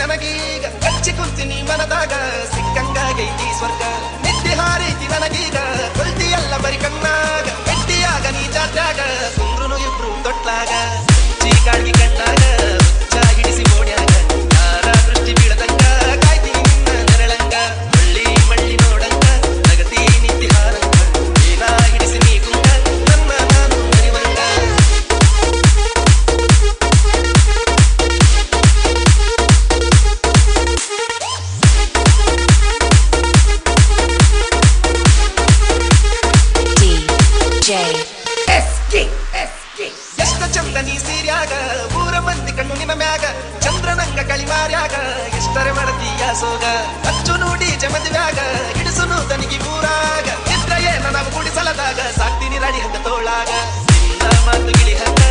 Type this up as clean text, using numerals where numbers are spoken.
ನನಗೀಗ ಕಚ್ಚಿ ಕುಂತೀನಿ ಮನದಾಗ ಸಿಕ್ಕಂಗಾಗೈತಿ ಸ್ವರ್ಗ ನಿದ್ದೆ ಹಾರೈತಿ ನನಗೀಗ ಕೊಲ್ತಿಯಲ್ಲ ಬರಿ ಕಣ್ಣಾಗ ಗಟ್ಟಿಯಾಗ ನೀ ಜಾತ್ಯಾಗ ಕುಂದ್ರುನು ಇಬ್ರು ತೊಟ್ಲಾಗ ಚೀಕಾಡ್ಗಿ ಕಣ್ಣಾಗ ಚಾ ಹಿಡಿಸಿ ಮೋಡ್ಯಾಗ ಯಾರ ದೃಷ್ಟಿ ಬೀಳದಂಗ ಕಾಯ್ತೀನಿ ನಿನ್ನ ನೆರಳಂಗ ಮಳ್ಳಿ ಮಳ್ಳಿ ನೋಡಂಗ ನಗತಿ ನಿದ್ದೆ ಹಾರಂಗ ಏನ ಹಿಡಿಸಿ ನೀ ಗುಂಗ ನನ್ನ ನಾನು ಮರಿವಂಗ ಎಷ್ಟ ಚಂದ ನೀ ಸೀರ್ಯಾಗ ಊರ ಮಂದಿ ಕಣ್ಣು ನಿನ್ನ ಮ್ಯಾಗ ಚಂದ್ರನಂಗ ಕಳಿಮಾರ್ಯಾಗ ಎಷ್ಟರೆ ಮಾಡತೀಯ ಸೋಗ ಅಚ್ಚು ನೋಡಿ ಜಮದಿವ್ಯಾಗ ಹಿಡಿಸುನು ತನಿಗಿ ಊರಾಗ ಇದ್ರ ಏನ ನಾವು ಗುಡಿಸಲದಾಗ ಸಾಕ್ತೀನಿ ರಾಡಿ ಹಂಗ ತೋಳಾಗ ನಿನ್ನ ಮಾತು ಗಿಳಿ ಹಂಗ